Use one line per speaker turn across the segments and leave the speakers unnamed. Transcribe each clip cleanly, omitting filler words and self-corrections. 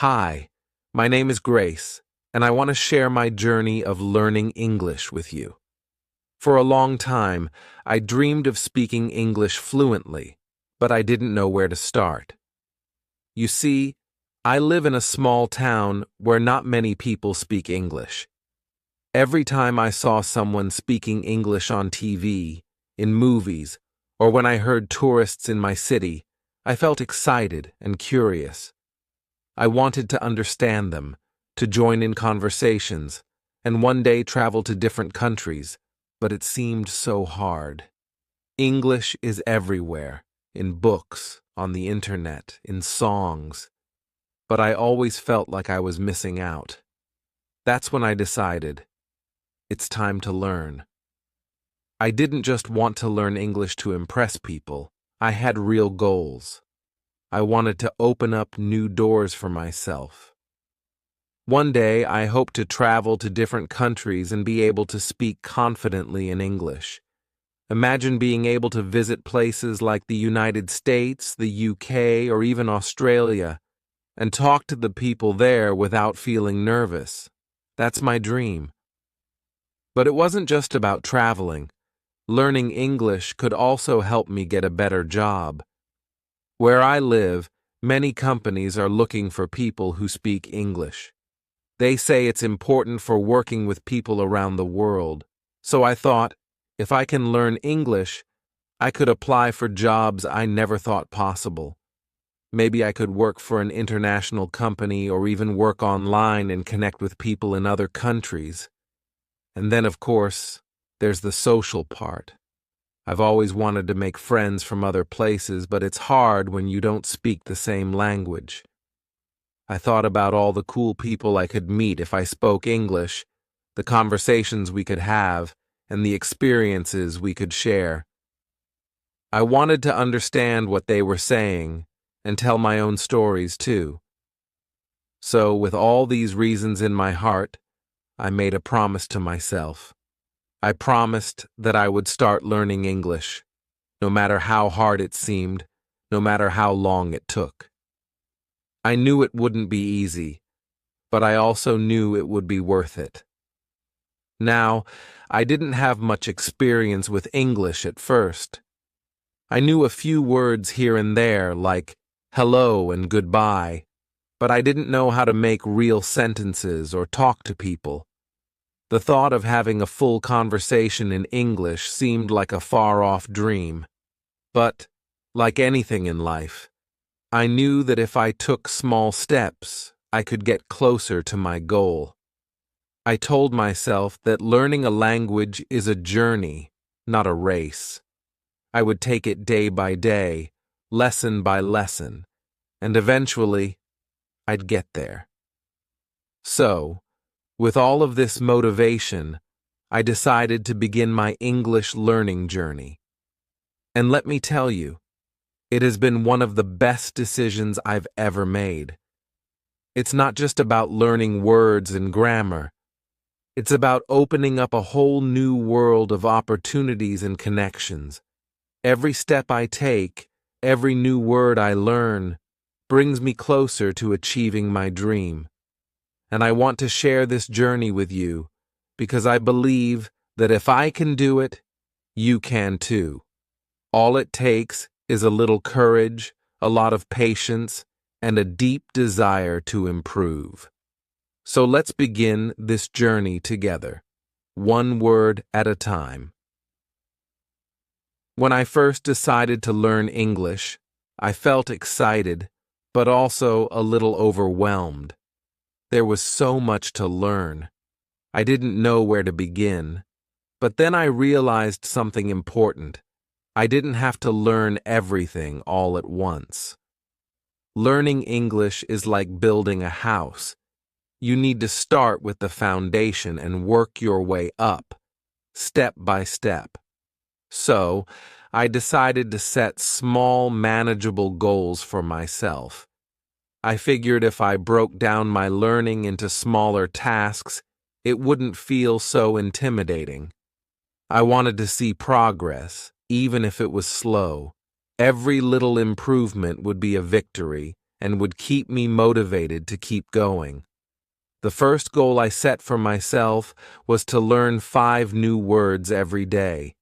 Hi, my name is Grace, and I want to share my journey of learning English with you. For a long time, I dreamed of speaking English fluently, but I didn't know where to start. You see, I live in a small town where not many people speak English. Every time I saw someone speaking English on TV, in movies, or when I heard tourists in my city, I felt excited and curious. I wanted to understand them, to join in conversations, and one day travel to different countries, but it seemed so hard. English is everywhere, in books, on the internet, in songs, but I always felt like I was missing out. That's when I decided, it's time to learn. I didn't just want to learn English to impress people, I had real goals. I wanted to open up new doors for myself. One day, I hope to travel to different countries and be able to speak confidently in English. Imagine being able to visit places like the United States, the UK, or even Australia, and talk to the people there without feeling nervous. That's my dream. But it wasn't just about traveling. Learning English could also help me get a better job. Where I live, many companies are looking for people who speak English. They say it's important for working with people around the world. So I thought, if I can learn English, I could apply for jobs I never thought possible. Maybe I could work for an international company or even work online and connect with people in other countries. And then, of course, there's the social part. I've always wanted to make friends from other places, but it's hard when you don't speak the same language. I thought about all the cool people I could meet if I spoke English, the conversations we could have, and the experiences we could share. I wanted to understand what they were saying and tell my own stories too. So, with all these reasons in my heart, I made a promise to myself. I promised that I would start learning English, no matter how hard it seemed, no matter how long it took. I knew it wouldn't be easy, but I also knew it would be worth it. Now, I didn't have much experience with English at first. I knew a few words here and there, like hello and goodbye, but I didn't know how to make real sentences or talk to people. The thought of having a full conversation in English seemed like a far-off dream. But, like anything in life, I knew that if I took small steps, I could get closer to my goal. I told myself that learning a language is a journey, not a race. I would take it day by day, lesson by lesson, and eventually, I'd get there. So, with all of this motivation, I decided to begin my English learning journey. And let me tell you, it has been one of the best decisions I've ever made. It's not just about learning words and grammar. It's about opening up a whole new world of opportunities and connections. Every step I take, every new word I learn, brings me closer to achieving my dream. And I want to share this journey with you because I believe that if I can do it, you can too. All it takes is a little courage, a lot of patience, and a deep desire to improve. So let's begin this journey together, one word at a time. When I first decided to learn English, I felt excited, but also a little overwhelmed. There was so much to learn. I didn't know where to begin. But then I realized something important. I didn't have to learn everything all at once. Learning English is like building a house. You need to start with the foundation and work your way up, step by step. So, I decided to set small, manageable goals for myself. I figured if I broke down my learning into smaller tasks, it wouldn't feel so intimidating. I wanted to see progress, even if it was slow. Every little improvement would be a victory, and would keep me motivated to keep going. The first goal I set for myself was to learn 5 new words every day.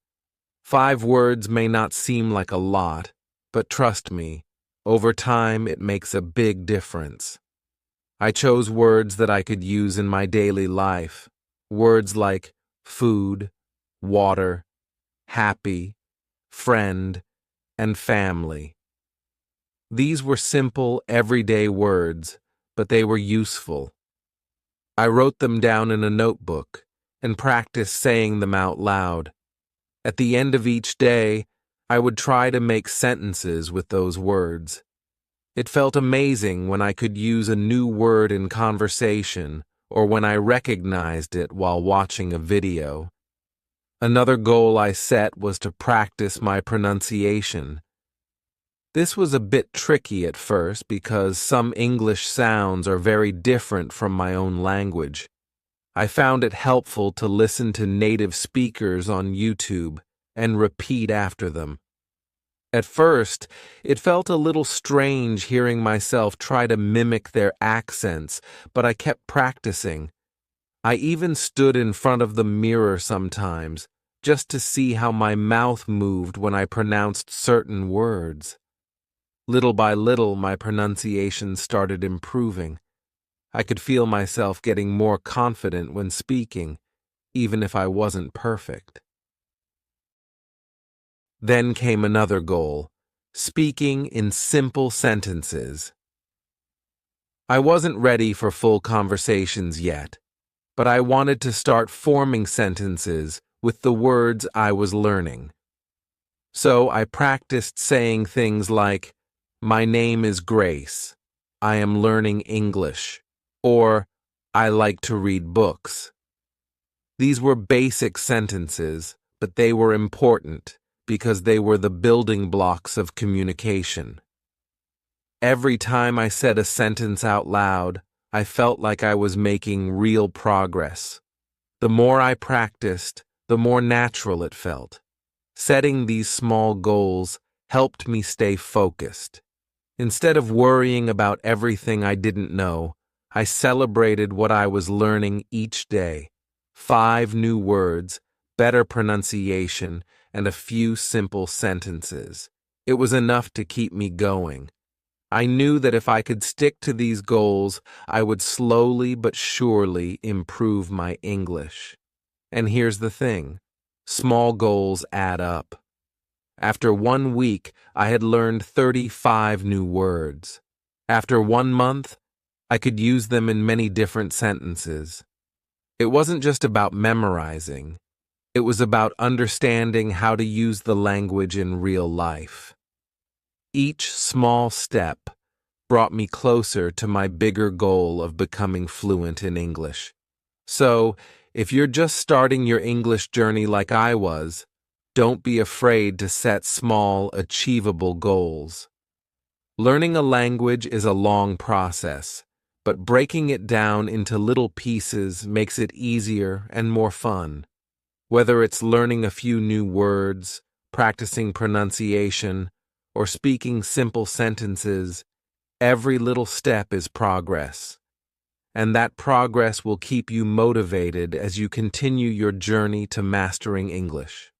5 words may not seem like a lot, but trust me, over time it makes a big difference. I chose words that I could use in my daily life, words like food, water, happy, friend, and family. These were simple, everyday words, but they were useful. I wrote them down in a notebook and practiced saying them out loud. At the end of each day, I would try to make sentences with those words. It felt amazing when I could use a new word in conversation or when I recognized it while watching a video. Another goal I set was to practice my pronunciation. This was a bit tricky at first because some English sounds are very different from my own language. I found it helpful to listen to native speakers on YouTube and repeat after them. At first, it felt a little strange hearing myself try to mimic their accents, but I kept practicing. I even stood in front of the mirror sometimes, just to see how my mouth moved when I pronounced certain words. Little by little, my pronunciation started improving. I could feel myself getting more confident when speaking, even if I wasn't perfect. Then came another goal, speaking in simple sentences. I wasn't ready for full conversations yet, but I wanted to start forming sentences with the words I was learning. So I practiced saying things like, "My name is Grace. I am learning English," or "I like to read books." These were basic sentences, but they were important because they were the building blocks of communication. Every time I said a sentence out loud, I felt like I was making real progress. The more I practiced, the more natural it felt. Setting these small goals helped me stay focused. Instead of worrying about everything I didn't know, I celebrated what I was learning each day. 5 new words, better pronunciation, and a few simple sentences. It was enough to keep me going. I knew that if I could stick to these goals, I would slowly but surely improve my English. And here's the thing, small goals add up. After 1 week, I had learned 35 new words. After 1 month, I could use them in many different sentences. It wasn't just about memorizing. It was about understanding how to use the language in real life. Each small step brought me closer to my bigger goal of becoming fluent in English. So, if you're just starting your English journey like I was, don't be afraid to set small, achievable goals. Learning a language is a long process, but breaking it down into little pieces makes it easier and more fun. Whether it's learning a few new words, practicing pronunciation, or speaking simple sentences, every little step is progress. And that progress will keep you motivated as you continue your journey to mastering English.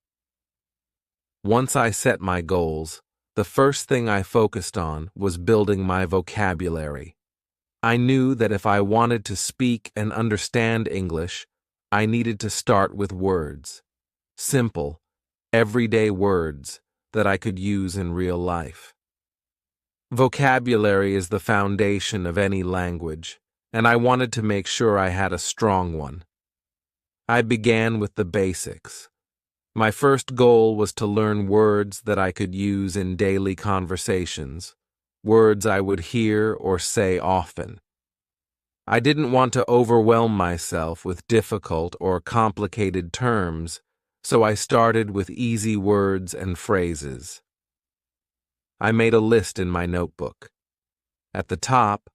Once I set my goals, the first thing I focused on was building my vocabulary. I knew that if I wanted to speak and understand English, I needed to start with words. Simple, everyday words that I could use in real life. Vocabulary is the foundation of any language, and I wanted to make sure I had a strong one. I began with the basics. My first goal was to learn words that I could use in daily conversations, words I would hear or say often. I didn't want to overwhelm myself with difficult or complicated terms, so I started with easy words and phrases. I made a list in my notebook. At the top,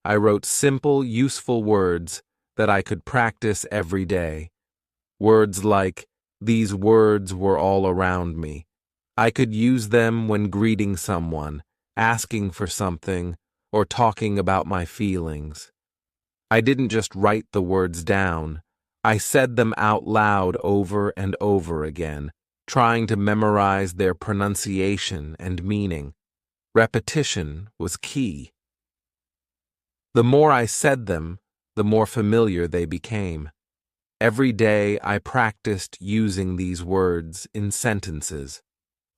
I wrote simple, useful words that I could practice every day. Words like, "These words were all around me." I could use them when greeting someone, asking for something, or talking about my feelings. I didn't just write the words down, I said them out loud over and over again, trying to memorize their pronunciation and meaning. Repetition was key. The more I said them, the more familiar they became. Every day I practiced using these words in sentences.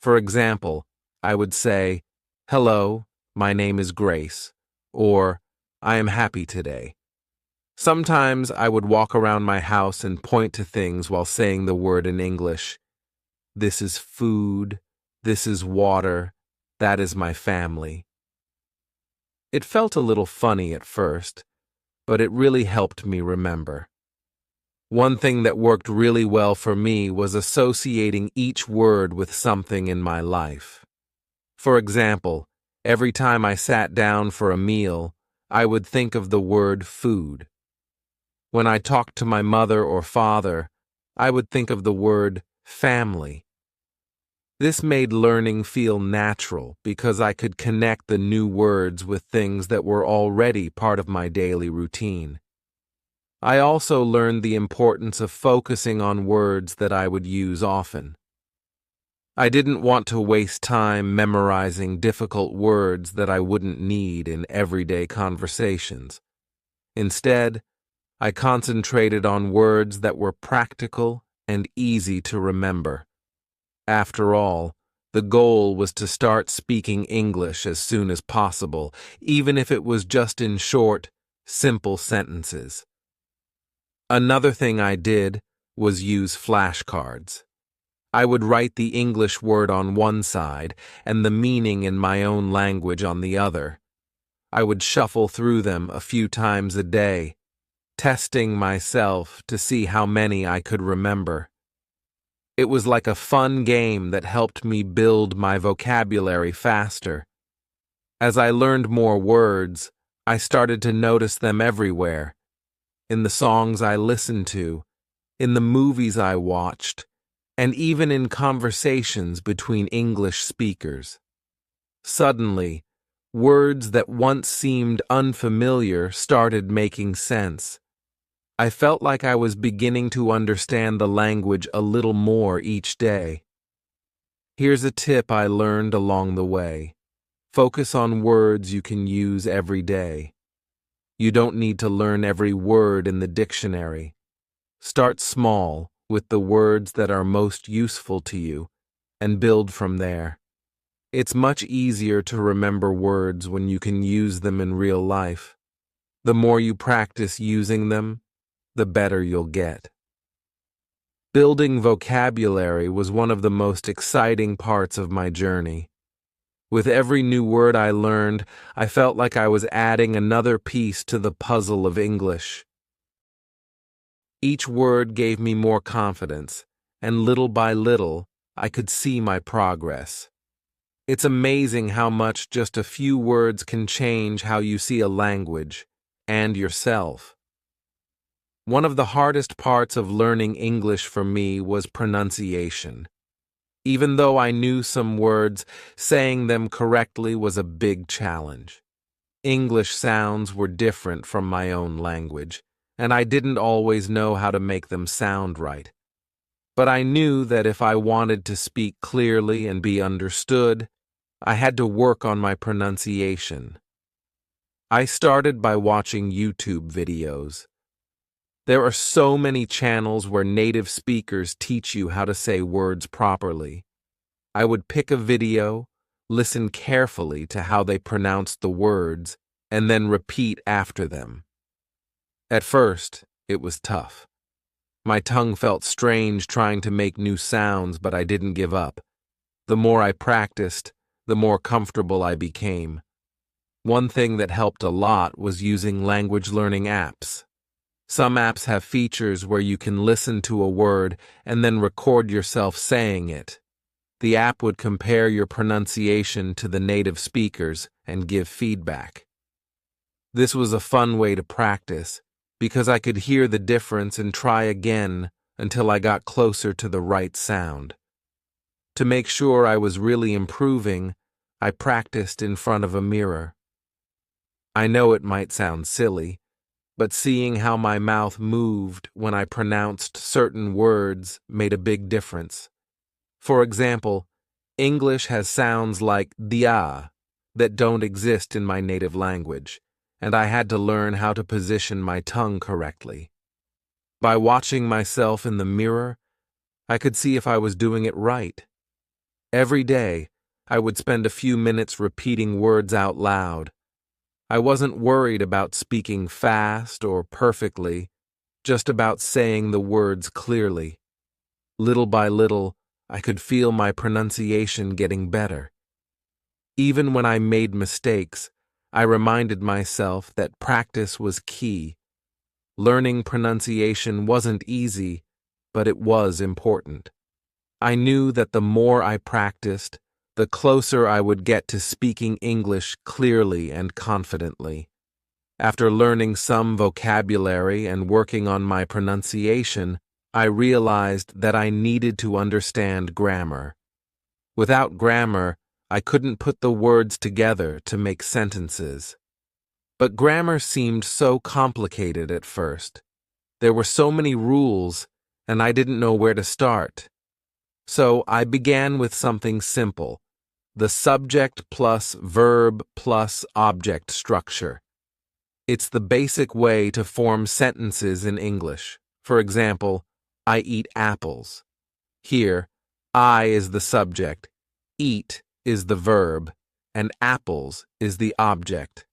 For example, I would say, "Hello, my name is Grace," or "I am happy today." Sometimes I would walk around my house and point to things while saying the word in English. This is food, this is water, that is my family. It felt a little funny at first, but it really helped me remember. One thing that worked really well for me was associating each word with something in my life. For example, every time I sat down for a meal, I would think of the word food. When I talked to my mother or father, I would think of the word family. This made learning feel natural because I could connect the new words with things that were already part of my daily routine. I also learned the importance of focusing on words that I would use often. I didn't want to waste time memorizing difficult words that I wouldn't need in everyday conversations. Instead, I concentrated on words that were practical and easy to remember. After all, the goal was to start speaking English as soon as possible, even if it was just in short, simple sentences. Another thing I did was use flashcards. I would write the English word on one side and the meaning in my own language on the other. I would shuffle through them a few times a day, testing myself to see how many I could remember. It was like a fun game that helped me build my vocabulary faster. As I learned more words, I started to notice them everywhere. In the songs I listened to, in the movies I watched, and even in conversations between English speakers. Suddenly, words that once seemed unfamiliar started making sense. I felt like I was beginning to understand the language a little more each day. Here's a tip I learned along the way. Focus on words you can use every day. You don't need to learn every word in the dictionary. Start small with the words that are most useful to you and build from there. It's much easier to remember words when you can use them in real life. The more you practice using them, the better you'll get. Building vocabulary was one of the most exciting parts of my journey. With every new word I learned, I felt like I was adding another piece to the puzzle of English. Each word gave me more confidence, and little by little, I could see my progress. It's amazing how much just a few words can change how you see a language and yourself. One of the hardest parts of learning English for me was pronunciation. Even though I knew some words, saying them correctly was a big challenge. English sounds were different from my own language, and I didn't always know how to make them sound right. But I knew that if I wanted to speak clearly and be understood, I had to work on my pronunciation. I started by watching YouTube videos. There are so many channels where native speakers teach you how to say words properly. I would pick a video, listen carefully to how they pronounced the words, and then repeat after them. At first, it was tough. My tongue felt strange trying to make new sounds, but I didn't give up. The more I practiced, the more comfortable I became. One thing that helped a lot was using language learning apps. Some apps have features where you can listen to a word and then record yourself saying it. The app would compare your pronunciation to the native speakers and give feedback. This was a fun way to practice because I could hear the difference and try again until I got closer to the right sound. To make sure I was really improving, I practiced in front of a mirror. I know it might sound silly, but seeing how my mouth moved when I pronounced certain words made a big difference. For example, English has sounds like dia that don't exist in my native language, and I had to learn how to position my tongue correctly. By watching myself in the mirror, I could see if I was doing it right. Every day, I would spend a few minutes repeating words out loud. I wasn't worried about speaking fast or perfectly, just about saying the words clearly. Little by little, I could feel my pronunciation getting better. Even when I made mistakes, I reminded myself that practice was key. Learning pronunciation wasn't easy, but it was important. I knew that the more I practiced, the closer I would get to speaking English clearly and confidently. After learning some vocabulary and working on my pronunciation, I realized that I needed to understand grammar. Without grammar, I couldn't put the words together to make sentences. But grammar seemed so complicated at first. There were so many rules, and I didn't know where to start. So I began with something simple: the subject plus verb plus object structure. It's the basic way to form sentences in English. For example, I eat apples. Here, I is the subject, eat is the verb, and apples is the object.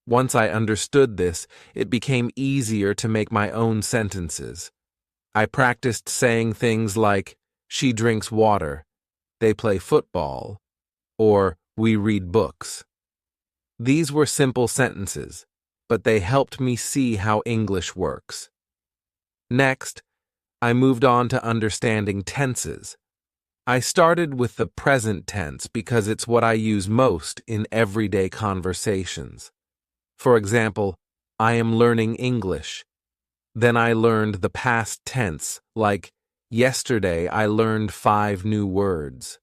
Once I understood this, it became easier to make my own sentences. I practiced saying things like, she drinks water, they play football, or we read books. These were simple sentences, but they helped me see how English works. Next, I moved on to understanding tenses. I started with the present tense because it's what I use most in everyday conversations. For example, I am learning English. Then I learned the past tense, like, yesterday I learned 5 new words.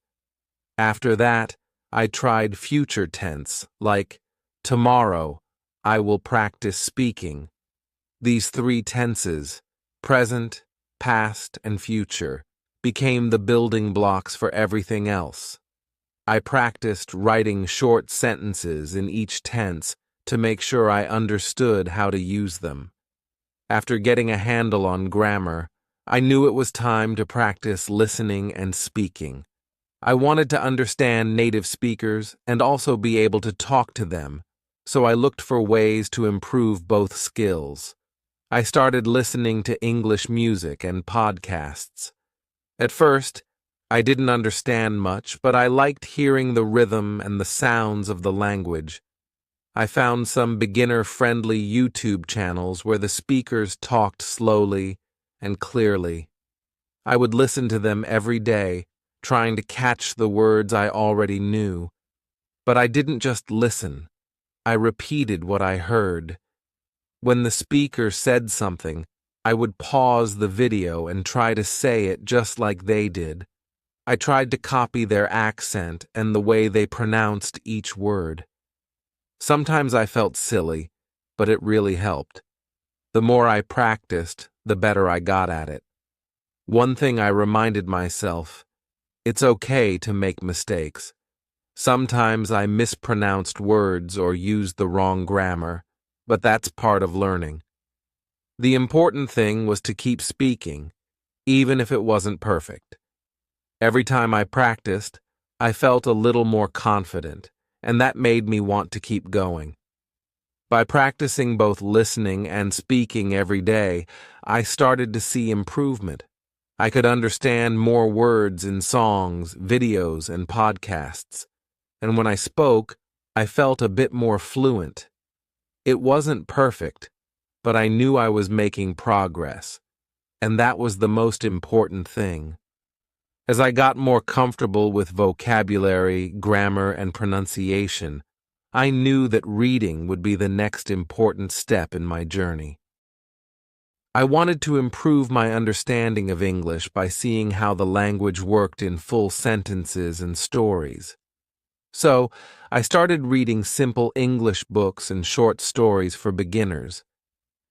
After that, I tried future tense, like, tomorrow I will practice speaking. These 3 tenses, present, past, and future, became the building blocks for everything else. I practiced writing short sentences in each tense to make sure I understood how to use them. After getting a handle on grammar, I knew it was time to practice listening and speaking. I wanted to understand native speakers and also be able to talk to them, so I looked for ways to improve both skills. I started listening to English music and podcasts. At first, I didn't understand much, but I liked hearing the rhythm and the sounds of the language. I found some beginner-friendly YouTube channels where the speakers talked slowly and clearly. I would listen to them every day, trying to catch the words I already knew. But I didn't just listen. I repeated what I heard. When the speaker said something, I would pause the video and try to say it just like they did. I tried to copy their accent and the way they pronounced each word. Sometimes I felt silly, but it really helped. The more I practiced, the better I got at it. One thing I reminded myself: it's okay to make mistakes. Sometimes I mispronounced words or used the wrong grammar, but that's part of learning. The important thing was to keep speaking, even if it wasn't perfect. Every time I practiced, I felt a little more confident, and that made me want to keep going. By practicing both listening and speaking every day, I started to see improvement. I could understand more words in songs, videos, and podcasts. And when I spoke, I felt a bit more fluent. It wasn't perfect, but I knew I was making progress, and that was the most important thing. As I got more comfortable with vocabulary, grammar, and pronunciation, I knew that reading would be the next important step in my journey. I wanted to improve my understanding of English by seeing how the language worked in full sentences and stories. So, I started reading simple English books and short stories for beginners.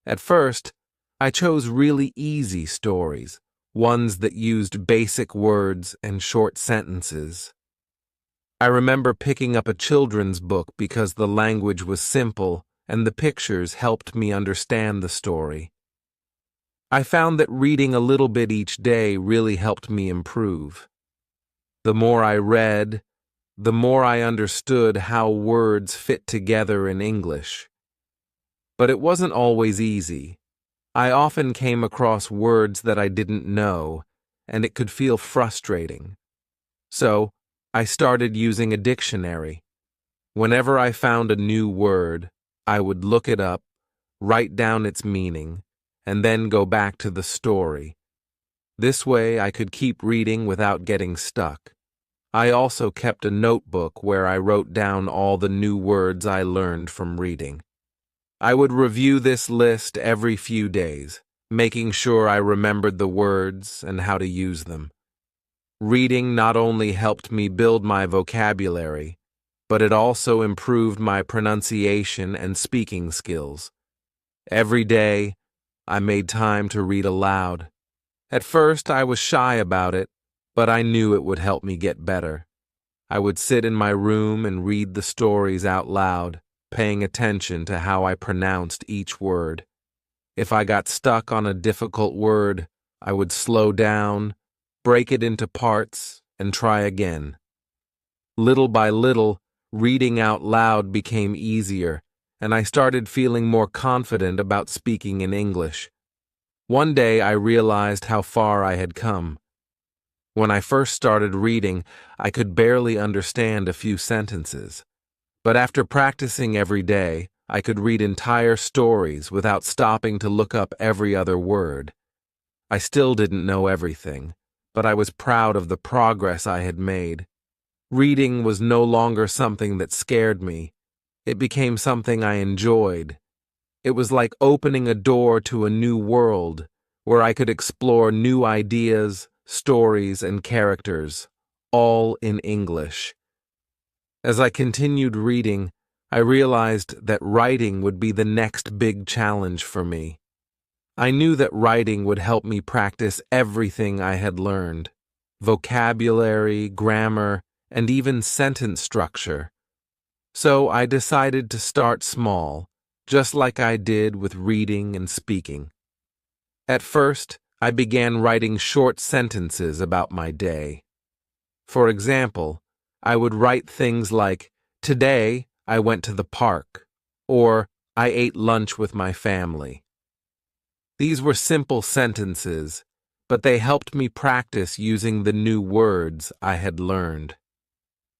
At first, I chose really easy stories, ones that used basic words and short sentences. I remember picking up a children's book because the language was simple and the pictures helped me understand the story. I found that reading a little bit each day really helped me improve. The more I read, the more I understood how words fit together in English. But it wasn't always easy. I often came across words that I didn't know, and it could feel frustrating. So, I started using a dictionary. Whenever I found a new word, I would look it up, write down its meaning, and then go back to the story. This way I could keep reading without getting stuck. I also kept a notebook where I wrote down all the new words I learned from reading. I would review this list every few days, making sure I remembered the words and how to use them. Reading not only helped me build my vocabulary, but it also improved my pronunciation and speaking skills. Every day, I made time to read aloud. At first, I was shy about it, but I knew it would help me get better. I would sit in my room and read the stories out loud, paying attention to how I pronounced each word. If I got stuck on a difficult word, I would slow down, break it into parts, and try again. Little by little, reading out loud became easier, and I started feeling more confident about speaking in English. One day I realized how far I had come. When I first started reading, I could barely understand a few sentences. But after practicing every day, I could read entire stories without stopping to look up every other word. I still didn't know everything, but I was proud of the progress I had made. Reading was no longer something that scared me. It became something I enjoyed. It was like opening a door to a new world, where I could explore new ideas, stories, and characters, all in English. As I continued reading, I realized that writing would be the next big challenge for me. I knew that writing would help me practice everything I had learned: vocabulary, grammar, and even sentence structure. So I decided to start small, just like I did with reading and speaking. At first, I began writing short sentences about my day. For example, I would write things like, "Today, I went to the park," or "I ate lunch with my family." These were simple sentences, but they helped me practice using the new words I had learned.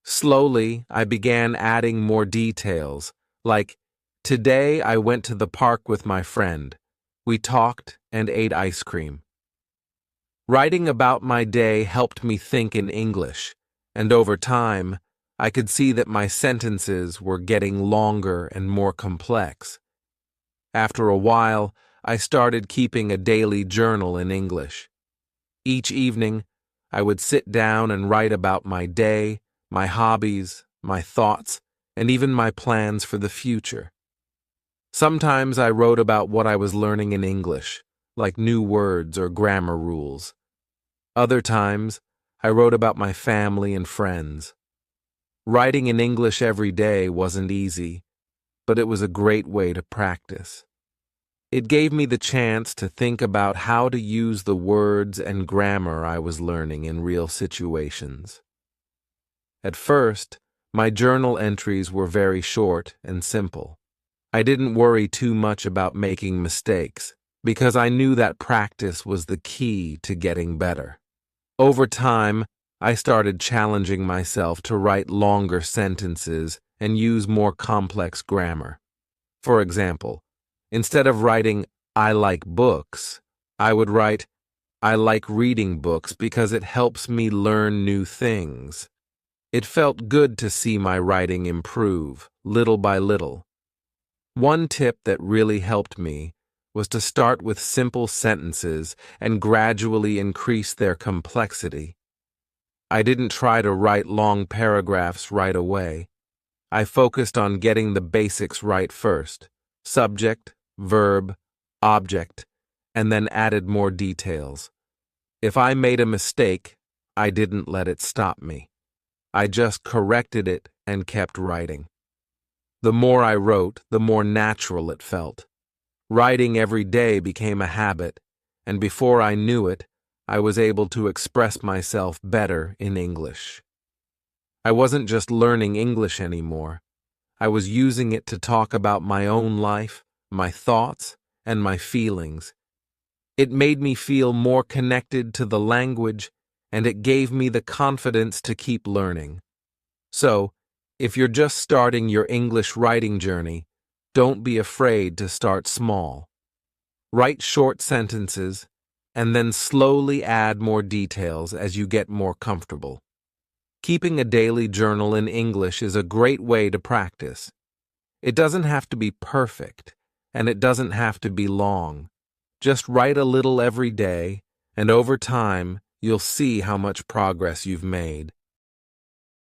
Slowly, I began adding more details, like, "Today I went to the park with my friend. We talked and ate ice cream." Writing about my day helped me think in English, and over time, I could see that my sentences were getting longer and more complex. After a while, I started keeping a daily journal in English. Each evening, I would sit down and write about my day, my hobbies, my thoughts, and even my plans for the future. Sometimes I wrote about what I was learning in English, like new words or grammar rules. Other times, I wrote about my family and friends. Writing in English every day wasn't easy, but it was a great way to practice. It gave me the chance to think about how to use the words and grammar I was learning in real situations. At first, my journal entries were very short and simple. I didn't worry too much about making mistakes, because I knew that practice was the key to getting better. Over time, I started challenging myself to write longer sentences and use more complex grammar. For example, instead of writing, "I like books," I would write, "I like reading books because it helps me learn new things." It felt good to see my writing improve, little by little. One tip that really helped me was to start with simple sentences and gradually increase their complexity. I didn't try to write long paragraphs right away. I focused on getting the basics right first: subject, verb, object, and then added more details. If I made a mistake, I didn't let it stop me. I just corrected it and kept writing. The more I wrote, the more natural it felt. Writing every day became a habit, and before I knew it, I was able to express myself better in English. I wasn't just learning English anymore. I was using it to talk about my own life, my thoughts, and my feelings. It made me feel more connected to the language, and it gave me the confidence to keep learning. So, if you're just starting your English writing journey, don't be afraid to start small. Write short sentences, and then slowly add more details as you get more comfortable. Keeping a daily journal in English is a great way to practice. It doesn't have to be perfect, and it doesn't have to be long. Just write a little every day, and over time, you'll see how much progress you've made.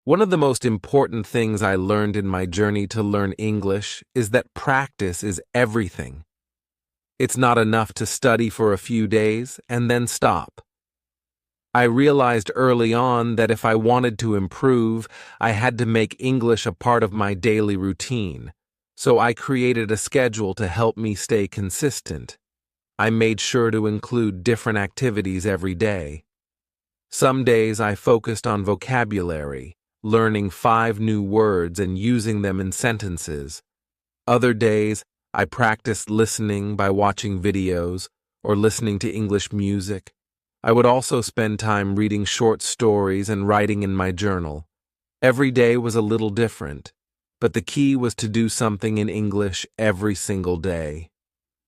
One of the most important things I learned in my journey to learn English is that practice is everything. It's not enough to study for a few days and then stop. I realized early on that if I wanted to improve, I had to make English a part of my daily routine, so I created a schedule to help me stay consistent. I made sure to include different activities every day. Some days I focused on vocabulary, learning 5 new words and using them in sentences. Other days, I practiced listening by watching videos or listening to English music. I would also spend time reading short stories and writing in my journal. Every day was a little different, but the key was to do something in English every single day.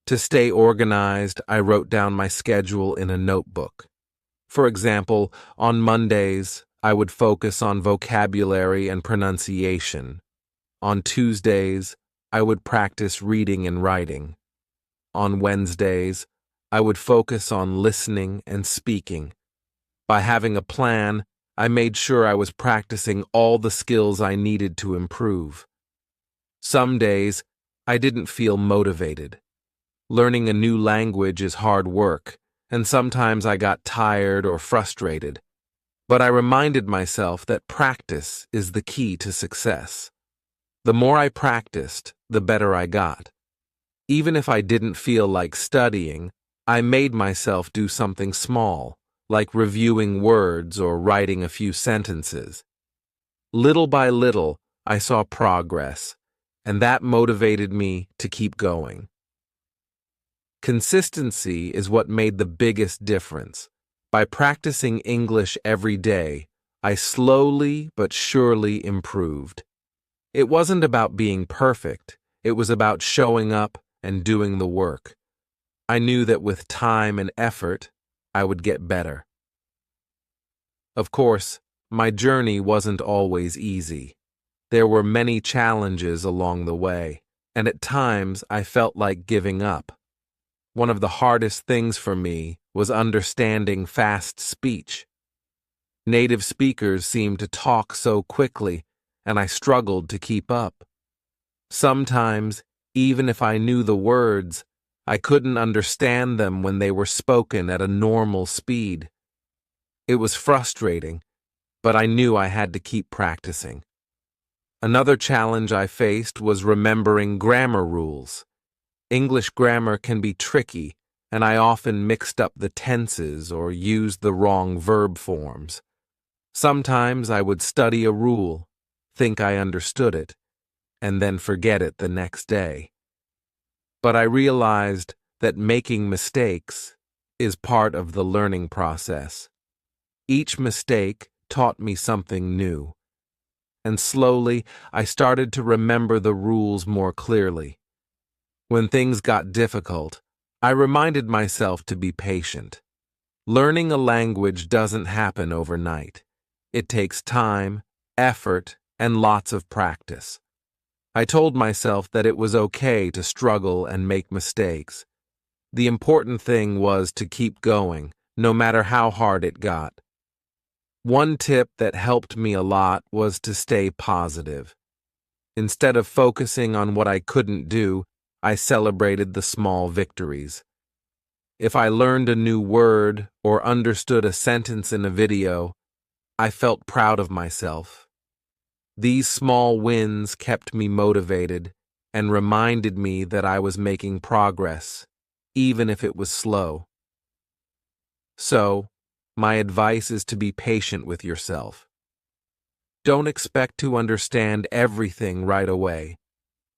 To stay organized, I wrote down my schedule in a notebook. For example, on Mondays, I would focus on vocabulary and pronunciation. On Tuesdays, I would practice reading and writing. On Wednesdays, I would focus on listening and speaking. By having a plan, I made sure I was practicing all the skills I needed to improve. Some days, I didn't feel motivated. Learning a new language is hard work, and sometimes I got tired or frustrated. But I reminded myself that practice is the key to success. The more I practiced, the better I got. Even if I didn't feel like studying, I made myself do something small, like reviewing words or writing a few sentences. Little by little, I saw progress, and that motivated me to keep going. Consistency is what made the biggest difference. By practicing English every day, I slowly but surely improved. It wasn't about being perfect, it was about showing up and doing the work. I knew that with time and effort, I would get better. Of course, my journey wasn't always easy. There were many challenges along the way, and at times I felt like giving up. One of the hardest things for me was understanding fast speech. Native speakers seemed to talk so quickly, and I struggled to keep up. Sometimes, even if I knew the words, I couldn't understand them when they were spoken at a normal speed. It was frustrating, but I knew I had to keep practicing. Another challenge I faced was remembering grammar rules. English grammar can be tricky, and I often mixed up the tenses or used the wrong verb forms. Sometimes I would study a rule, think I understood it, and then forget it the next day. But I realized that making mistakes is part of the learning process. Each mistake taught me something new, and slowly I started to remember the rules more clearly. When things got difficult, I reminded myself to be patient. Learning a language doesn't happen overnight. It takes time, effort, and lots of practice. I told myself that it was okay to struggle and make mistakes. The important thing was to keep going, no matter how hard it got. One tip that helped me a lot was to stay positive. Instead of focusing on what I couldn't do, I celebrated the small victories. If I learned a new word or understood a sentence in a video, I felt proud of myself. These small wins kept me motivated and reminded me that I was making progress, even if it was slow. So, my advice is to be patient with yourself. Don't expect to understand everything right away.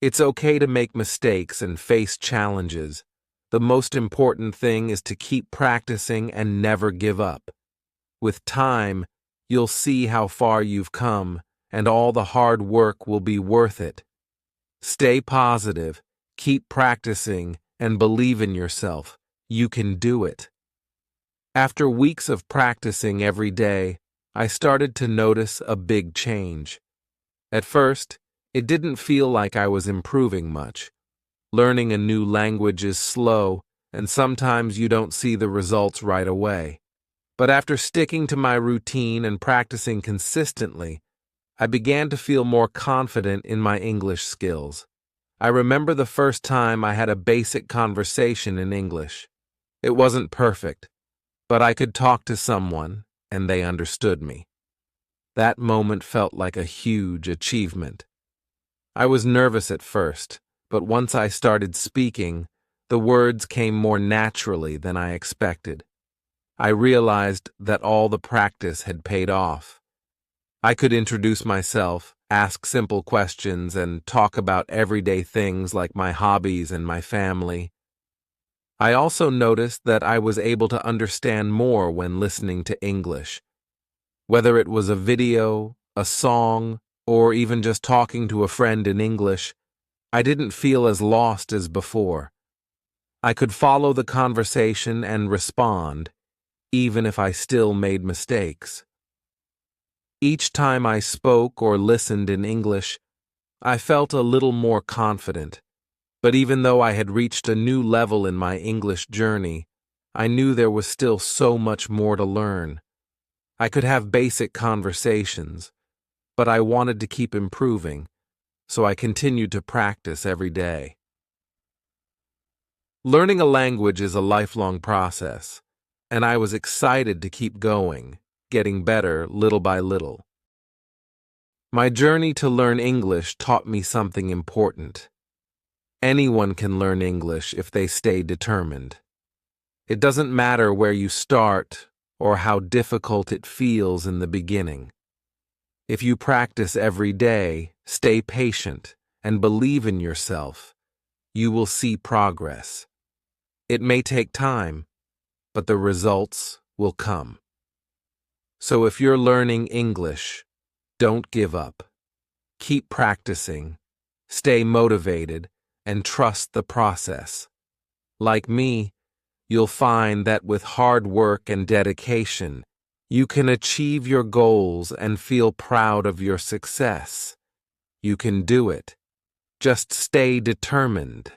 It's okay to make mistakes and face challenges. The most important thing is to keep practicing and never give up. With time, you'll see how far you've come, and all the hard work will be worth it. Stay positive, keep practicing, and believe in yourself. You can do it. After weeks of practicing every day, I started to notice a big change. At first, it didn't feel like I was improving much. Learning a new language is slow, and sometimes you don't see the results right away. But after sticking to my routine and practicing consistently, I began to feel more confident in my English skills. I remember the first time I had a basic conversation in English. It wasn't perfect, but I could talk to someone, and they understood me. That moment felt like a huge achievement. I was nervous at first, but once I started speaking, the words came more naturally than I expected. I realized that all the practice had paid off. I could introduce myself, ask simple questions, and talk about everyday things like my hobbies and my family. I also noticed that I was able to understand more when listening to English. Whether it was a video, a song, or even just talking to a friend in English, I didn't feel as lost as before. I could follow the conversation and respond, even if I still made mistakes. Each time I spoke or listened in English, I felt a little more confident. But even though I had reached a new level in my English journey, I knew there was still so much more to learn. I could have basic conversations, but I wanted to keep improving, so I continued to practice every day. Learning a language is a lifelong process, and I was excited to keep going, getting better little by little. My journey to learn English taught me something important. Anyone can learn English if they stay determined. It doesn't matter where you start or how difficult it feels in the beginning. If you practice every day, stay patient, and believe in yourself, you will see progress. It may take time, but the results will come. So if you're learning English, don't give up. Keep practicing, stay motivated, and trust the process. Like me, you'll find that with hard work and dedication, you can achieve your goals and feel proud of your success. You can do it. Just stay determined.